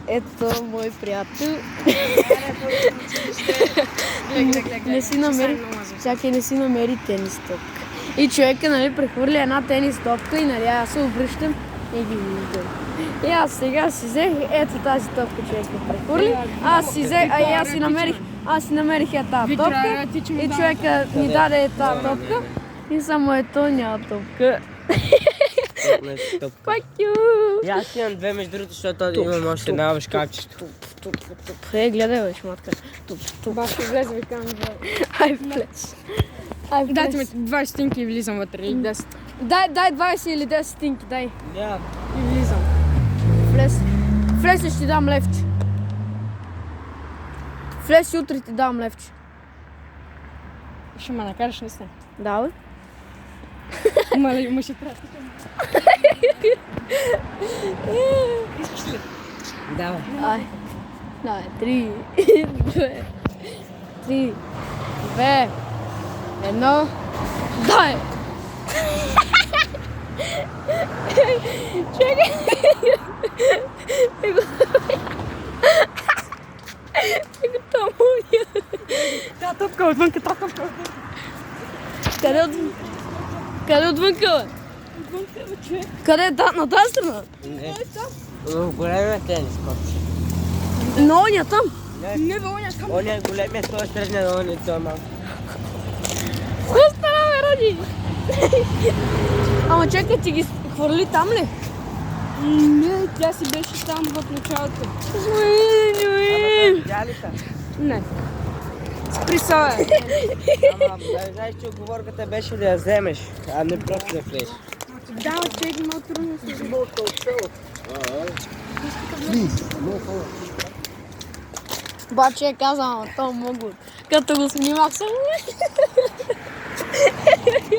Ето мой приятел. Не си намери, чакай, не си намери тенис топка. И човека, нали, прехвърли една тенис топка и, нали, аз се обръщам и ги виждам. И аз сега си взех, ето тази топка човек ме прехвърли. Аз си намерих тази топка и човека ми даде тази топка и само ето няма топка. Fuck you! И аз имам две между другото, защото имам още една в шкафчето. Гледай, бе, шматка. Баш ще влезе, ви казвам. Ай, влез. Дайте ми 20 стинки и влизам вътре, или 10. Дай 20 или 10 стинки, дай. Няма. И влизам. Влез и ще ти дам левче. Влез и утре ти дам левче. Ще ме накараш наистина. Да, бе. Ма ще трябва. Искаш ли? Давай. Давай, 3, 2, 1, дай! Чакай! Его там уния. Та топка отвънка, та топка отвънка. Къде отвънка, бе? Къде е? На тази страна? Не. В големия тенис копче. На оня там? Не, бе, оня там. Он е големия, той ще тръгне на он и той малко. Какво стана, бе, Ради? Ама чакай, ти ги хвърли там ли? Не, тя си беше там в началото. Тя ли та? Не. Спри се, бе. Ама, знаеш, че отговорката беше да я вземеш, а не просто да влезеш. Да, човек много трудно се забава. Баче е казал, ама то много. Като го снимах съм.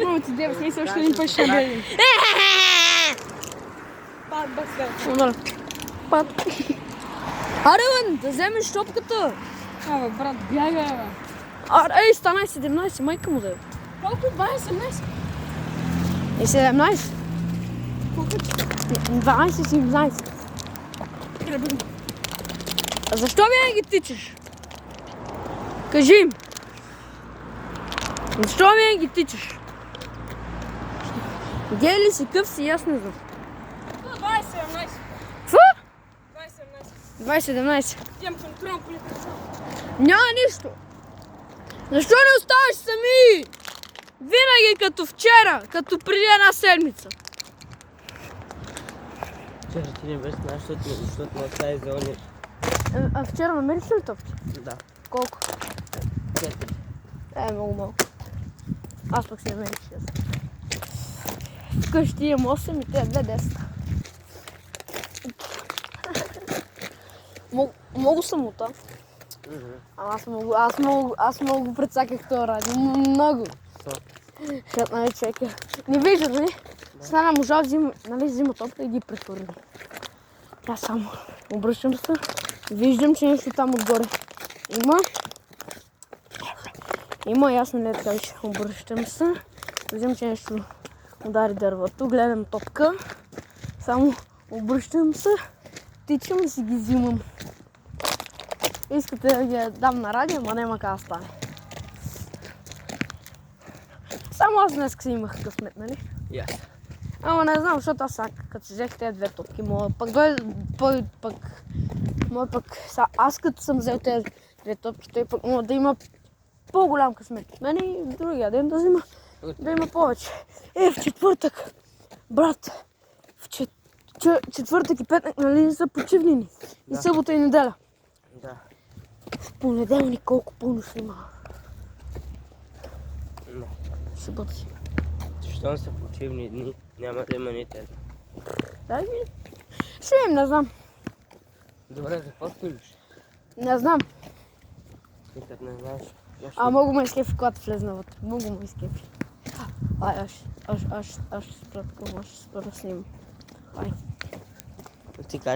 Мамо ти дева, смисъл още един път ще бъде. Пат, баска. Пат. Аре, бе, да вземеш топката. Абе, брат, бягай, бе. Аре, ей, стана 17, майка му да е. Колко? 18? И 17. Колко? 12, 17. Кръбен. А защо винаги тичаш? Кажи им. Защо винаги тичаш? Гей ли си, къв си, аз не знам. 20-17. Какво? 20-17. 20-17. Имам контрол по лицето. Няма нищо. Защо не оставаш сами? Винаги като вчера, като преди една седмица. Вчера ти не беше знаеш, защото не остави за оня. А вчера намериш ли топки? Да. Колко? 4. Много малко. Аз пък си намерих 6. Вкъщи имам 8 и те 2 10. Много съм от там. Аз много го прецаках това радио. Много. Защото, нали, човека не вижда, нали? Стана можа да взима топка и ги прехвърля. Аз само обръщам се. Виждам, че нещо там отгоре има и аз, нали, така ще обръщам се. Виждам, че нещо удари дървото. Гледам топка. Само обръщам се. Тичам и си ги взимам. Искате да ги дам на радио, ама няма как да стане. Само аз днес си имах късмет, нали? Ясно. Ама не знам, защото аз като си взех тези 2 топки, аз като съм взел тези 2 топки, той пък може да има по-голям късмет. Мене и другия ден да има повече. В четвъртък, брат, в четвъртък и петък, нали, са почивнини. И събота и неделя. Да. В понеделник колко пълнощ има? Не. Събота. Щом са почивни дни, няма да има нито една. Дай ми. Ще им, не знам. Добре, за какво спилиш? Не знам. И като не знаеш. Много ме изкефи, когато влезна вътре. Много ме изкефи. Аз ще спра така, аз ще спра да снимам. Ай. Ти кажеш